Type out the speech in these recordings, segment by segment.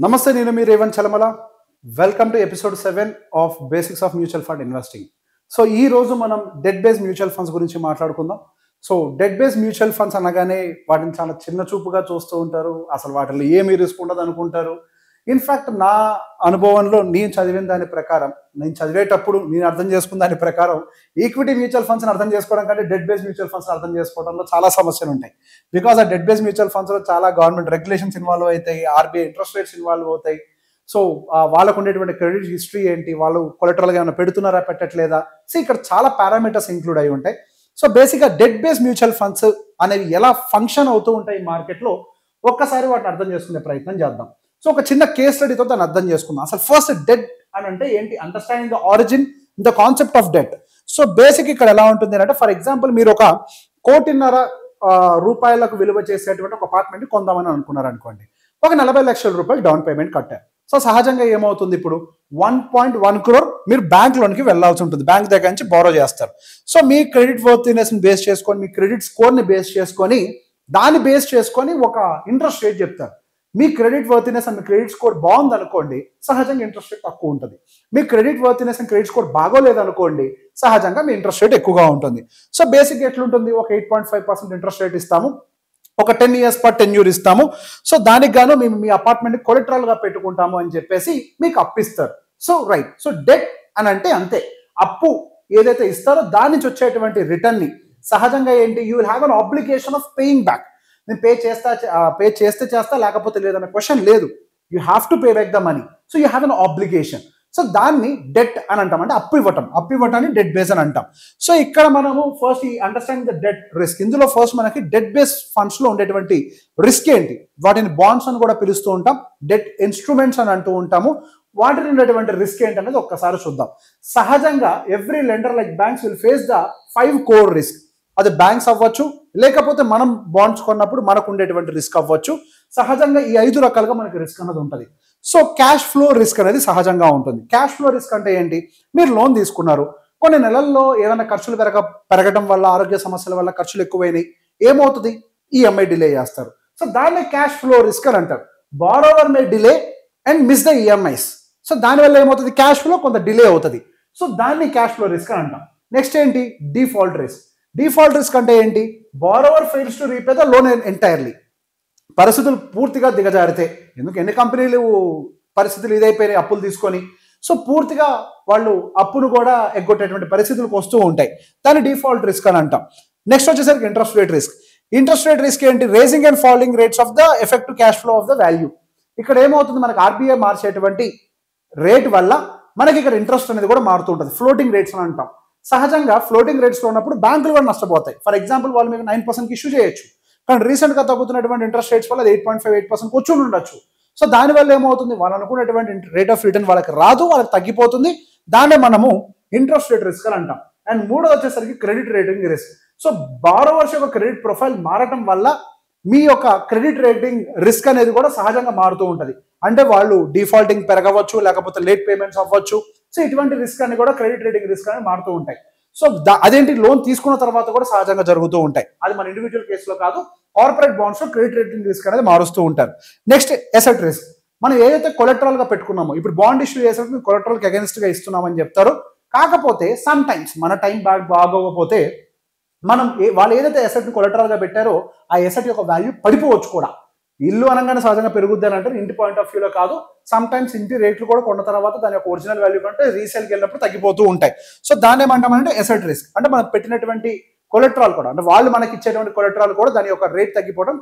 నమస్తే నేను మీ Revan Chalamala welcome to episode 7 of basics of mutual fund investing. So ఈ రోజు మనం డెట్ బేస్ మ్యూచువల్ ఫండ్స్ గురించి మాట్లాడుకుందాం. So debt base mutual funds అనగానే వాటిని చాలా చిన్న చూపుగా చూస్తూ ఉంటారు. అసలు వాటిలో ఏమీ రిస్క్ ఉండదు అనుకుంటారు. ఇన్ఫ్యాక్ట్ నా అనుభవంలో నేను చదివిన దాని ప్రకారం, నేను చదివేటప్పుడు నేను అర్థం చేసుకున్న దాని ప్రకారం ఈక్విటీ మ్యూచువల్ ఫండ్స్ని అర్థం చేసుకోవడం కంటే డెట్ బేస్ మ్యూచువల్ ఫండ్స్ అర్థం చేసుకోవడంలో చాలా సమస్యలు ఉంటాయి. బికాస్ ఆ డెట్ బేస్ మ్యూచువల్ ఫండ్స్లో చాలా గవర్నమెంట్ రెగ్యులేషన్స్ ఇన్వాల్వ్ అవుతాయి, ఆర్బీఐ ఇంట్రెస్ట్ రేట్స్ ఇన్వాల్వ్ అవుతాయి. సో వాళ్ళకు ఉండేటువంటి క్రెడిట్ హిస్టరీ ఏంటి, వాళ్ళు కొలెటరల్గా ఏమైనా పెడుతున్నారా పెట్టట్లేదా, సో ఇక్కడ చాలా పారామీటర్స్ ఇంక్లూడ్ అయి ఉంటాయి. సో బేసిక్గా డెట్ బేస్ మ్యూచువల్ ఫండ్స్ అనేవి ఎలా ఫంక్షన్ అవుతూ ఉంటాయి మార్కెట్లో, ఒక్కసారి వాటిని అర్థం చేసుకునే ప్రయత్నం చేద్దాం. సో ఒక చిన్న కేస్ స్టడీతో దాన్ని అర్థం చేసుకుందాం. అసలు ఫస్ట్ డెట్ అని అంటే ఏంటి, understanding the origin, the concept of debt. So basic ఇక్కడ ఎలా ఉంటుంది అంటే, ఫర్ ఎగ్జాంపుల్ మీరు ఒక 1.5 కోటి రూపాయలకు విలువ చేసేటువంటి ఒక అపార్ట్మెంట్ కొందామని అనుకున్నారు అనుకోండి. ఒక 40 లక్షల రూపాయలు డౌన్ పేమెంట్ కట్టారు. సో సహజంగా ఏమవుతుంది, ఇప్పుడు 1.1 crore మీరు బ్యాంక్ లోన్కి వెళ్లాల్సి ఉంటుంది, బ్యాంక్ దగ్గర నుంచి బారో చేస్తారు. సో మీ క్రెడిట్ వర్తినెస్ బేస్ చేసుకొని, మీ క్రెడిట్ స్కోర్ని బేస్ చేసుకొని, దాన్ని బేస్ చేసుకొని ఒక ఇంట్రెస్ట్ రేట్ చెప్తారు. మీ credit worthiness and credit score బాగుంది అనుకోండి, సహజంగా ఇంట్రెస్ట్ రేట్ తక్కువ ఉంటుంది. మీ credit worthiness and credit score బాగోలేదు అనుకోండి, సహజంగా మీ ఇంట్రెస్ట్ రేట్ ఎక్కువగా ఉంటుంది. సో బేసిక్ ఎట్లుంటుంది, ఒక 8.5% ఇంట్రెస్ట్ రేట్ ఇస్తాము, ఒక 10 years per tenure ఇస్తాము. సో దానికి గాను మేము మీ అపార్ట్మెంట్ కొలెటరల్గా పెట్టుకుంటాము అని చెప్పేసి మీకు అప్పిస్తారు. సో రైట్, సో డెట్ అని అంటే అంతే, అప్పు ఏదైతే ఇస్తారో దాని నుంచి వచ్చేటువంటి రిటర్న్ని సహజంగా ఏంటి, you will have an obligation of paying back. నేను పే చేస్తే చేస్తా, లేకపోతే లేదనే క్వశ్చన్ లేదు. You have to pay back the money. So you have an obligation. So దాన్ని డెట్ అని అంటాం, అంటే అప్పు ఇవ్వటాన్ని డెట్ బేస్ అని అంటాం. సో ఇక్కడ మనము ఫస్ట్ ఈ అండర్స్టాండింగ్ ద డెట్ రిస్క్, ఇందులో ఫస్ట్ మనకి డెట్ బేస్ ఫండ్స్ లో ఉండేటువంటి రిస్క్ ఏంటి, వాటిని బాండ్స్ అని కూడా పిలుస్తూ ఉంటాం, డెట్ ఇన్స్ట్రుమెంట్స్ అని అంటూ ఉంటాము. వాటిని ఉండేటువంటి రిస్క్ ఏంటి అనేది ఒక్కసారి చూద్దాం. సహజంగా every lender like banks will face the 5 core risk. అది బ్యాంక్స్ అవ్వచ్చు, లేకపోతే మనం బాండ్స్ కొన్నప్పుడు మనకు ఉండేటువంటి రిస్క్ అవ్వచ్చు. సహజంగా ఈ 5 రకాలుగా మనకి రిస్క్ అనేది ఉంటుంది. సో క్యాష్ ఫ్లో రిస్క్ అనేది సహజంగా ఉంటుంది. క్యాష్ ఫ్లో రిస్క్ అంటే ఏంటి, మీరు లోన్ తీసుకున్నారు, కొన్ని నెలల్లో ఏదైనా ఖర్చులు పెరగడం వల్ల, ఆరోగ్య సమస్యల వల్ల ఖర్చులు ఎక్కువైనాయి, ఏమవుతుంది, ఈఎంఐ డిలే చేస్తారు. సో దాన్ని క్యాష్ ఫ్లో రిస్క్ అని అంటారు. Borrower May delay and miss the EMIs. So దానివల్ల ఏమవుతుంది, క్యాష్ ఫ్లో కొంత డిలే అవుతుంది. సో దాన్ని క్యాష్ ఫ్లో రిస్క్ అని అంటాం. నెక్స్ట్ ఏంటి, డిఫాల్ట్ రిస్క్. డిఫాల్ట్ రిస్క్ అంటే ఏంటి, borrower fails to repay the loan entirely. పరిస్థితులు పూర్తిగా దిగజారితే, ఎందుకు ఎన్ని కంపెనీలు పరిస్థితులు ఇదైపోయినాయి అప్పులు తీసుకొని, సో పూర్తిగా వాళ్ళు అప్పును కూడా ఎగ్గొట్టేటువంటి పరిస్థితులకు వస్తూ ఉంటాయి. దాన్ని డిఫాల్ట్ రిస్క్ అని అంటాం. నెక్స్ట్ వచ్చేసరికి interest rate risk. Interest rate risk ఏంటి, raising and falling rates of the effective cash flow of the value. ఇక్కడ ఏమవుతుంది, మనకు ఆర్బీఐ మార్చేటువంటి రేట్ వల్ల మనకి ఇక్కడ ఇంట్రెస్ట్ అనేది కూడా మారుతూ ఉంటుంది, ఫ్లోటింగ్ రేట్స్ అని అంటాం. సహజంగా ఫ్లోటింగ్ రేట్స్లో ఉన్నప్పుడు బ్యాంకులు కూడా నష్టపోతాయి. ఫర్ ఎగ్జాంపుల్ వాళ్ళు మీకు 9% ఇష్యూ చేయొచ్చు, కానీ రీసెంట్గా తగ్గుతున్నటువంటి ఇంట్రెస్ట్ రేట్స్ వల్ల అది 8.5-8% వచ్చి ఉండొచ్చు. సో దానివల్ల ఏమవుతుంది, వాళ్ళు అనుకున్నటువంటి రేట్ ఆఫ్ రిటర్న్ వాళ్ళకి రాదు, వాళ్ళకి తగ్గిపోతుంది. దాన్నే మనము ఇంట్రెస్ట్ రేట్ రిస్క్ అని అంటాం. అండ్ మూడో వచ్చేసరికి credit rating risk. So borrowers యొక్క క్రెడిట్ ప్రొఫైల్ మారటం వల్ల మీ యొక్క క్రెడిట్ రేటింగ్ రిస్క్ అనేది కూడా సహజంగా మారుతూ ఉంటుంది. అంటే వాళ్ళు డిఫాల్టింగ్ పెరగవచ్చు, లేకపోతే లేట్ పేమెంట్స్ అవ్వచ్చు. సో ఇటువంటి రిస్క్ అని కూడా క్రెడిట్ రేటింగ్ రిస్క్ అనేది మారుతూ ఉంటాయి. సో అదేంటి, లోన్ తీసుకున్న తర్వాత కూడా సహజంగా జరుగుతూ ఉంటాయి. అది మన ఇండివిజువల్ కేసులో కాదు, కార్పొరేట్ బాండ్స్ లో క్రెడిట్ రేటింగ్ రిస్క్ అనేది మారుస్తూ ఉంటారు. Next asset risk. మనం ఏదైతే కొలెటరల్ గా పెట్టుకున్నామో, ఇప్పుడు బాండ్ ఇష్యూ చేసేటప్పుడు కొలెటరల్ కి అగెన్స్ట్ గా ఇస్తున్నామని చెప్తారు. కాకపోతే సమ్ టైమ్స్ మన టైం బాగోకపోతే మనం వాళ్ళు ఏదైతే ఎసెట్ కొలెటరల్ గా పెట్టారో ఆ ఎసెట్ యొక్క వాల్యూ పడిపోవచ్చు కూడా. ఇల్లు అనగానే సహజంగా పెరుగుద్ది అని అంటే ఇంటి పాయింట్ ఆఫ్ వ్యూలో కాదు, సమ్ టైమ్స్ ఇంటి రేట్లు కూడా కొన్న తర్వాత దాని యొక్క ఒరిజినల్ వాల్యూ కంటే రీసేల్కి వెళ్ళినప్పుడు తగ్గిపోతూ ఉంటాయి. సో దాన్ని ఏమంటామంటే ఎసెట్ రిస్క్. అంటే మనం పెట్టినటువంటి కొలెటరల్ కూడా, అంటే వాళ్ళు మనకి ఇచ్చేటువంటి కొలెటరల్ కూడా దాని యొక్క రేట్ తగ్గిపోవడం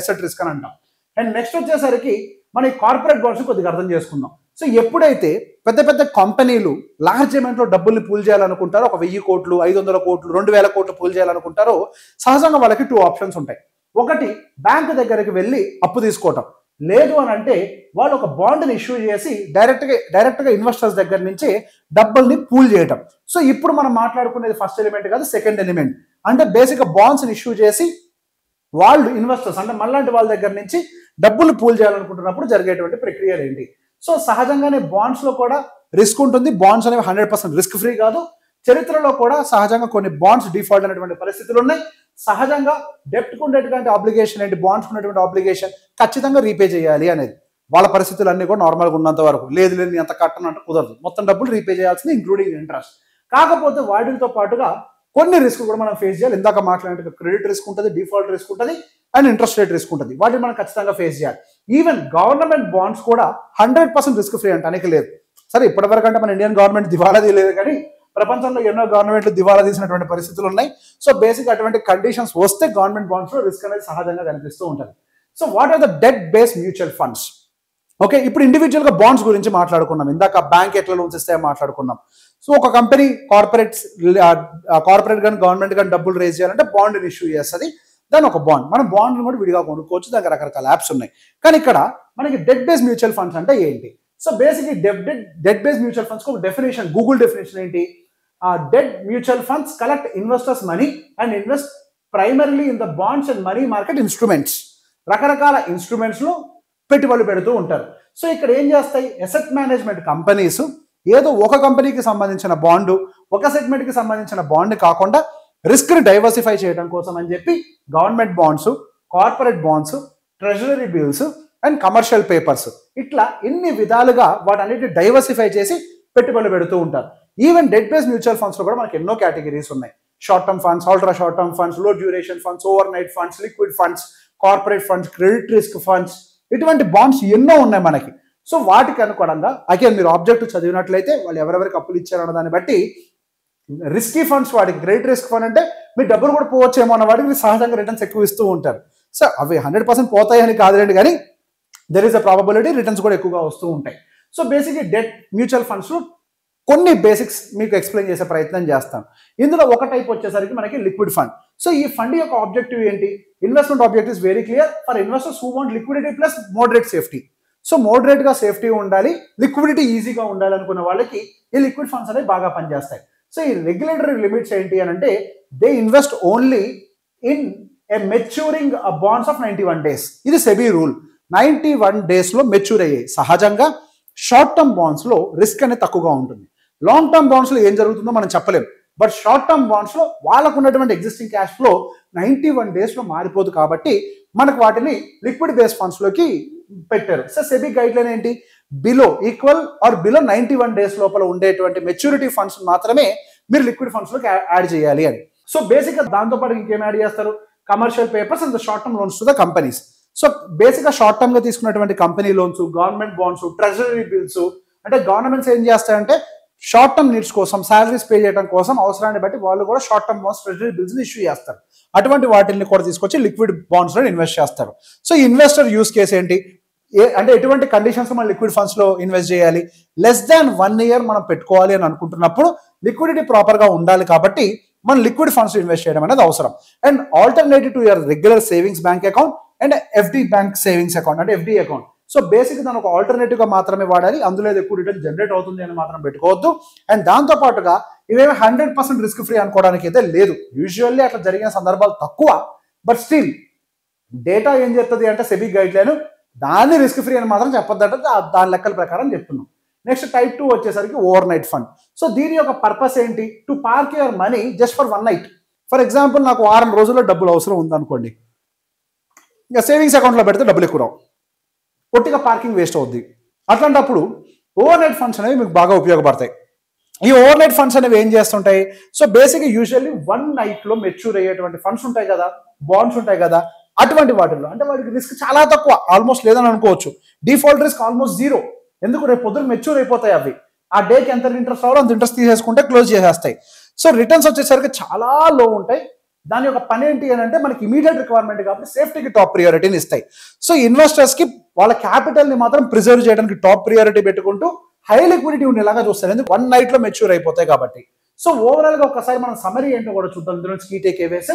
ఎసెట్ రిస్క్ అని అంటాం. అండ్ నెక్స్ట్ వచ్చేసరికి మన ఈ కార్పొరేట్ బాండ్స్ కొద్దిగా అర్థం చేసుకుందాం. సో ఎప్పుడైతే పెద్ద పెద్ద కంపెనీలు లార్జ్ అమౌంట్లో డబ్బుల్ని పూల్ చేయాలనుకుంటారో, ఒక 1000 కోట్లు, 500 కోట్లు, 2000 కోట్లు పూల్ చేయాలనుకుంటారో, సహజంగా వాళ్ళకి 2 ఆప్షన్స్ ఉంటాయి. ఒకటి, బ్యాంక్ దగ్గరికి వెళ్ళి అప్పు తీసుకోవటం. లేదు అని అంటే వాళ్ళు ఒక బాండ్ని ఇష్యూ చేసి డైరెక్ట్గా ఇన్వెస్టర్స్ దగ్గర నుంచి డబ్బుల్ని పూల్ చేయటం. సో ఇప్పుడు మనం మాట్లాడుకునేది ఫస్ట్ ఎలిమెంట్ కాదు, సెకండ్ ఎలిమెంట్. అంటే బేసిక్గా బాండ్స్ని ఇష్యూ చేసి వాళ్ళు ఇన్వెస్టర్స్, అంటే మళ్ళాంటి వాళ్ళ దగ్గర నుంచి డబ్బులు పూల్ చేయాలనుకుంటున్నప్పుడు జరిగేటువంటి ప్రక్రియలు ఏంటి. సో సహజంగానే బాండ్స్లో కూడా రిస్క్ ఉంటుంది. బాండ్స్ అనేవి 100% రిస్క్ ఫ్రీ కాదు. చరిత్రలో కూడా సహజంగా కొన్ని బాండ్స్ డిఫాల్ట్ అనేటువంటి పరిస్థితులు ఉన్నాయి. సహజంగా డెప్ట్కు ఉండేటువంటి ఆబ్లిగేషన్ ఏంటి, బాండ్స్ ఉన్నటువంటి ఆబ్లిగేషన్ ఖచ్చితంగా రీపే చేయాలి అనేది. వాళ్ళ పరిస్థితులు అన్ని కూడా నార్మల్గా ఉన్నంత వరకు. లేదు లేదు ఎంత కట్టను అంటే కుదరదు, మొత్తం డబ్బులు రీపే చేయాల్సింది ఇంక్లూడింగ్ ఇంట్రెస్ట్. కాకపోతే వాటితో పాటుగా కొన్ని రిస్క్ కూడా మనం ఫేస్ చేయాలి. ఇందాక మాట్లాడినట్టు క్రెడిట్ రిస్క్ ఉంటుంది, డిఫాల్ట్ రిస్క్ ఉంటుంది, అండ్ ఇంట్రెస్ట్ రేట్ రిస్క్ ఉంటుంది. వాటిని మనం ఖచ్చితంగా ఫేస్ చేయాలి. ఈవెన్ గవర్నమెంట్ బాండ్స్ కూడా 100% రిస్క్ ఫ్రీ అంటానికి లేదు. సరే ఇప్పటివరకు అంటే మన ఇండియన్ గవర్నమెంట్ దివాలా తీయలేదు, కానీ ప్రపంచంలో ఎన్నో గవర్నమెంట్లు దివాలా తీసినటువంటి పరిస్థితులు ఉన్నాయి. సో బేసిక్ అటువంటి కండిషన్స్ వస్తే గవర్నమెంట్ బాండ్స్ లో రిస్క్ అనేది సహజంగా కనిపిస్తూ ఉంటుంది. So what are the debt based mutual funds? Okay, ఇప్పుడు ఇండివిజువల్ గా బాండ్స్ గురించి మాట్లాడుకున్నాం. ఇందాక బ్యాంక్ ఎట్లా లోన్స్ ఇస్తాయో మాట్లాడుకున్నాం. సో ఒక కంపెనీ కార్పొరేట్ కానీ గవర్నమెంట్ కానీ డబ్బులు రేజ్ చేయాలంటే బాండ్ ఇష్యూ చేస్తుంది. దాని ఒక బాండ్, మనం బాండ్ కూడా విడిగా కొనుక్కోవచ్చు, దానికి రకరకాల యాప్స్ ఉన్నాయి. కానీ ఇక్కడ మనకి డెట్ బేస్డ్ మ్యూచువల్ ఫండ్స్ అంటే ఏంటి? So basically debt based mutual funds ఒక డెఫినేషన్, గూగుల్ డెఫినేషన్ ఏంటి? Debt mutual funds collect investors money and invest primarily in the bonds and money market instruments. రకరకాల ఇన్స్ట్రుమెంట్స్ లో పెట్టుబడులు పెడుతూ ఉంటారు. సో ఇక్కడ ఏం చేస్తాయి, అసెట్ మేనేజ్మెంట్ కంపెనీస్ ఏదో ఒక కంపెనీకి సంబంధించిన బాండు, ఒక సెగ్మెంట్ కి సంబంధించిన బాండ్ కాకుండా రిస్క్ ని డైవర్సిఫై చేయడం కోసం అని చెప్పి government bonds, corporate bonds, treasury bills and commercial papers, ఇట్లా ఇన్ని విధాలుగా వాటన్నిటిని డైవర్సిఫై చేసి పెట్టుబడులు పెడుతూ ఉంటారు. Even debt based mutual funds లో కూడా మనకి ఎన్నో కేటగిరీస్ ఉన్నాయి. Short term funds, ultra short term funds, low duration funds, overnight funds, liquid funds, corporate funds, credit risk funds, ఇటువంటి బాండ్స్ ఎన్నో ఉన్నాయి మనకి. సో వాటికి అనుకోవడంగా అగైన్ మీరు ఆబ్జెక్ట్ చదివినట్లయితే వాళ్ళు ఎవరెవరికి అప్పులు ఇచ్చారన్న దాన్ని బట్టి రిస్కీ ఫండ్స్, వాటికి క్రెడిట్ రిస్క్ ఫండ్ అంటే మీ డబ్బులు కూడా పోవచ్చేమో అన్న వాటికి సహజంగా రిటర్న్స్ ఎక్కువ ఇస్తూ ఉంటారు. సో అవి 100% పోతాయని కాదులేండి, కానీ there is a probability returns కూడా ఎక్కువగా వస్తూ ఉంటాయి. So basically debt mutual funds లో కొన్ని బేసిక్స్ మీకు ఎక్స్ప్లెయిన్ చేసే ప్రయత్నం చేస్తాను. ఇందులో ఒక టైప్ వచ్చేసరికి మనకి లిక్విడ్ ఫండ్. సో ఈ ఫండ్ యొక్క ఆబ్జెక్టివ్ ఏంటి? Investment objective is very clear for investors who want liquidity plus moderate safety. So moderate గా సేఫ్టీ ఉండాలి, లిక్విడిటీ ఈజీగా ఉండాలి అనుకున్న వాళ్ళకి ఈ లిక్విడ్ ఫండ్స్ అనేవి బాగా పనిచేస్తాయి. సో ఈ రెగ్యులేటరీ లిమిట్స్ ఏంటి అని అంటే they invest only in a maturing bonds of 91 days. ఇది సెబీ రూల్. 91 days లో మెచ్యూర్ అయ్యాయి. సహజంగా షార్ట్ టర్మ్ బాండ్స్ లో రిస్క్ అనేది తక్కువగా ఉంటుంది. లాంగ్ టర్మ్ బాండ్స్ లో ఏం జరుగుతుందో మనం చెప్పలేం. బట్ షార్ట్ టర్మ్ బాండ్స్ లో వాళ్ళకు ఉన్నటువంటి ఎగ్జిస్టింగ్ క్యాష్ ఫ్లో 91 days లో మారిపోదు కాబట్టి మనకు వాటిని లిక్విడ్ బేస్ ఫండ్స్ లోకి పెట్టారు. సో సెబీ గైడ్ లైన్ ఏంటి? Below equal or below 91 days లోపల ఉండేటువంటి మెచ్యూరిటీ ఫండ్స్ మాత్రమే మీరు లిక్విడ్ ఫండ్స్ లోకి యాడ్ చేయాలి అని. సో బేసిక్ గా దాంతో పాటు ఇంకేం యాడ్ చేస్తారు? Commercial papers and short term loans to the companies. So basic గా షార్ట్ టర్మ్ గా తీసుకున్నటువంటి company loans, government bonds, treasury bills, అంటే గవర్నమెంట్స్ ఏం చేస్తాయంటే షార్ట్ టర్మ్ నీడ్స్ కోసం, శాలరీస్ పే చేయడం కోసం అవసరాన్ని బట్టి వాళ్ళు కూడా short term bonds, treasury bills issue చేస్తారు. అటువంటి వాటిని కూడా తీసుకొచ్చి లిక్విడ్ బాండ్స్ లో ఇన్వెస్ట్ చేస్తారు. సో ఇన్వెస్టర్ యూస్ కేసు ఏంటి అంటే ఎటువంటి కండిషన్స్ మనం లిక్విడ్ ఫండ్స్ లో ఇన్వెస్ట్ చేయాలి? లెస్ దాన్ 1 year మనం పెట్టుకోవాలి అని అనుకుంటున్నప్పుడు లిక్విడిటీ ప్రాపర్ గా ఉండాలి కాబట్టి మనం లిక్విడ్ ఫండ్స్ ఇన్వెస్ట్ చేయడం అనేది అవసరం. And alternative to your regular savings bank account and FD bank savings account అంటే ఎఫ్డి అకౌంట్. సో బేసిక్ దాని ఒక ఆల్టర్నేటివ్ గా మాత్రమే వాడాలి, అందులో ఎక్కువ రిటర్న్ జనరేట్ అవుతుంది అని మాత్రం పెట్టుకోవద్దు. అండ్ దాంతో పాటుగా ఇవేమి 100% రిస్క్ ఫ్రీ అనుకోవడానికి అయితే లేదు. యూజువల్లీ అట్లా జరిగిన సందర్భాలు తక్కువ, బట్ స్టిల్ డేటా ఏం చెప్తుంది అంటే సెబీ గైడ్ లైన్ దాన్ని రిస్క్ ఫ్రీ అని మాత్రం చెప్పొద్దంటే దాని లెక్కల ప్రకారం చెప్తున్నాం. నెక్స్ట్ టైప్ 2 వచ్చేసరికి ఓవర్ నైట్ ఫండ్. సో దీని యొక్క పర్పస్ ఏంటి? To park your money just for 1 night. For example నాకు 6 రోజుల్లో డబ్బులు అవసరం ఉందనుకోండి, ఇంకా సేవింగ్స్ అకౌంట్లో పెడితే డబ్బులు ఎక్కువ రావు, పొట్టిగా పార్కింగ్ వేస్ట్ అవుద్ది. అట్లాంటప్పుడు ఓవర్ నైట్ ఫండ్స్ అనేవి మీకు బాగా ఉపయోగపడతాయి. ఈ ఓవర్ నైట్ ఫండ్స్ అనేవి ఏం చేస్తుంటాయి? సో బేసిక్గా యూజువల్లీ 1 night లో మెచ్యూర్ అయ్యేటువంటి ఫండ్స్ ఉంటాయి కదా, బాండ్స్ ఉంటాయి కదా, అటువంటి వాటిల్లో అంటే వాటికి రిస్క్ చాలా తక్కువ, ఆల్మోస్ట్ లేదని అనుకోవచ్చు. Default risk almost 0. ఎందుకు? రేపు పొద్దున మెచ్యూర్ అయిపోతాయి అవి. ఆ డేకి ఎంత ఇంట్రెస్ట్ రావాలో అంత ఇంట్రెస్ట్ తీసేసుకుంటే క్లోజ్ చేసేస్తాయి. సో రిటర్న్స్ వచ్చేసరికి చాలా లో ఉంటాయి. దాని యొక్క పని ఏంటి అని అంటే మనకి ఇమీడియట్ రిక్వైర్మెంట్ కాబట్టి సేఫ్టీకి టాప్ ప్రియారిటీని ఇస్తాయి. సో ఇన్వెస్టర్స్ కి వాళ్ళ క్యాపిటల్ ని మాత్రం ప్రిజర్వ్ చేయడానికి టాప్ ప్రియారిటీ పెట్టుకుంటూ హై లిక్విడిటీ ఉండేలాగా చూస్తారు. ఎందుకు? 1 night లో మెచ్యూర్ అయిపోతాయి కాబట్టి. సో ఓవరాల్ గా ఒకసారి మనం సమరీ ఏంటో కూడా చూద్దాం. ఇందులో కీ టేక్ అవేస్.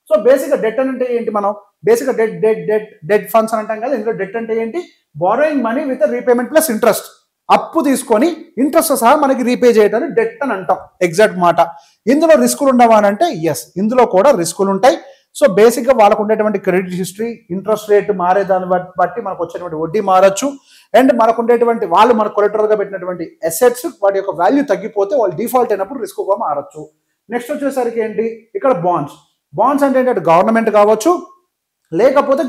సో బేసిక్ గా డెట్ అంటే ఏంటి? మనం బేసిక్ గా డెట్ ఫండ్స్ అని అంటాం కదా. ఇందులో డెట్ అంటే ఏంటి? Borrowing money with repayment plus interest. అప్పు తీసుకొని ఇంట్రెస్ట్ సహా మనకి రీపే చేయడానికి డెట్ అని అంటాం, ఎగ్జాక్ట్ మాట. ఇందులో రిస్కులు ఉండవా అని అంటే ఎస్, ఇందులో కూడా రిస్కులు ఉంటాయి. సో బేసిక్ గా వాళ్ళకు ఉండేటువంటి క్రెడిట్ హిస్టరీ, ఇంట్రెస్ట్ రేట్ మారే దాన్ని బట్టి మనకు వచ్చేటువంటి వడ్డీ మారచ్చు. అండ్ మనకు ఉండేటువంటి వాళ్ళు మన కొలెటరల్ గా పెట్టినటువంటి అసెట్స్ వాటి యొక్క వాల్యూ తగ్గిపోతే వాళ్ళు డిఫాల్ట్ అయినప్పుడు రిస్క్ గా మారచ్చు. నెక్స్ట్ వచ్చేసరికి ఏంటి? ఇక్కడ బాండ్స్ అంటే ఏంటంటే గవర్నమెంట్ కావచ్చు, లేకపోతే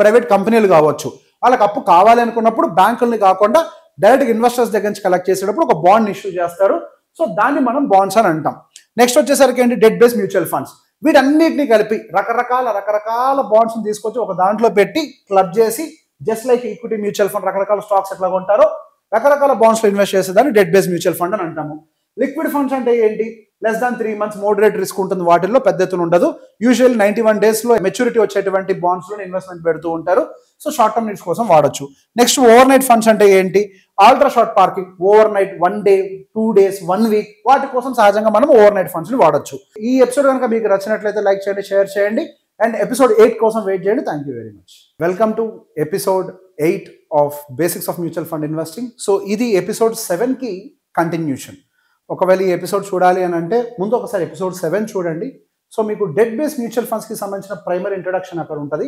ప్రైవేట్ కంపెనీలు కావచ్చు, వాళ్ళకి అప్పు కావాలి అనుకున్నప్పుడు బ్యాంకుల్ని కాకుండా డైరెక్ట్ ఇన్వెస్టర్స్ దగ్గర నుంచి కలెక్ట్ చేసేటప్పుడు ఒక బాండ్ ఇష్యూ చేస్తారు. సో దాన్ని మనం బాండ్స్ అని అంటాం. నెక్స్ట్ వచ్చేసరికి ఏంటి, డెట్ బేస్డ్ మ్యూచువల్ ఫండ్స్. వీటన్నిటిని కలిపి రకరకాల బాండ్స్ తీసుకొచ్చి ఒక దాంట్లో పెట్టి క్లబ్ చేసి, just like equity mutual fund రకరకాల స్టాక్స్ ఎట్లా కొంటారో రకరకాల బాండ్స్లో ఇన్వెస్ట్ చేసేదాన్ని డెట్ బేస్డ్ మ్యూచువల్ ఫండ్ అని అంటాము. లిక్విడ్ ఫండ్స్ అంటే ఏంటి, less than 3 months moderate risk ఉంటుంది, వాటిల్లో పెద్ద ఎత్తున ఉండదు. యూజువల్ 91 days మెచ్యూరిటీ వచ్చేటువంటి బాండ్స్లో ఇన్వెస్ట్మెంట్ పెడుతూ ఉంటారు. సో షార్ట్ టర్మ్ నీడ్స్ కోసం వాడచ్చు. నెక్స్ట్ ఓవర్ నైట్ ఫండ్స్ అంటే ఏంటి, ultra short parking, over night 1 day 2 days 1 week వాటి కోసం సహజంగా మనం ఓవర్ నైట్ ఫండ్స్ ని వాడచ్చు. ఈ ఎపిసోడ్ కనుక మీకు నచ్చినట్లయితే లైక్ చేయండి, షేర్ చేయండి, అండ్ ఎపిసోడ్ 8 కోసం వెయిట్ చేయండి. Thank you very much. Welcome to episode 8 of basics of mutual fund investing. So ఇది ఎపిసోడ్ 7 కి కంటిన్యూషన్. ఒకవేళ ఈ ఎపిసోడ్ చూడాలి అని అంటే ముందు ఒకసారి ఎపిసోడ్ 7 చూడండి. సో మీకు డెట్ బేస్డ్ మ్యూచువల్ ఫండ్స్ కి సంబంధించిన ప్రైమరీ ఇంట్రడక్షన్ అక్కడ ఉంటుంది.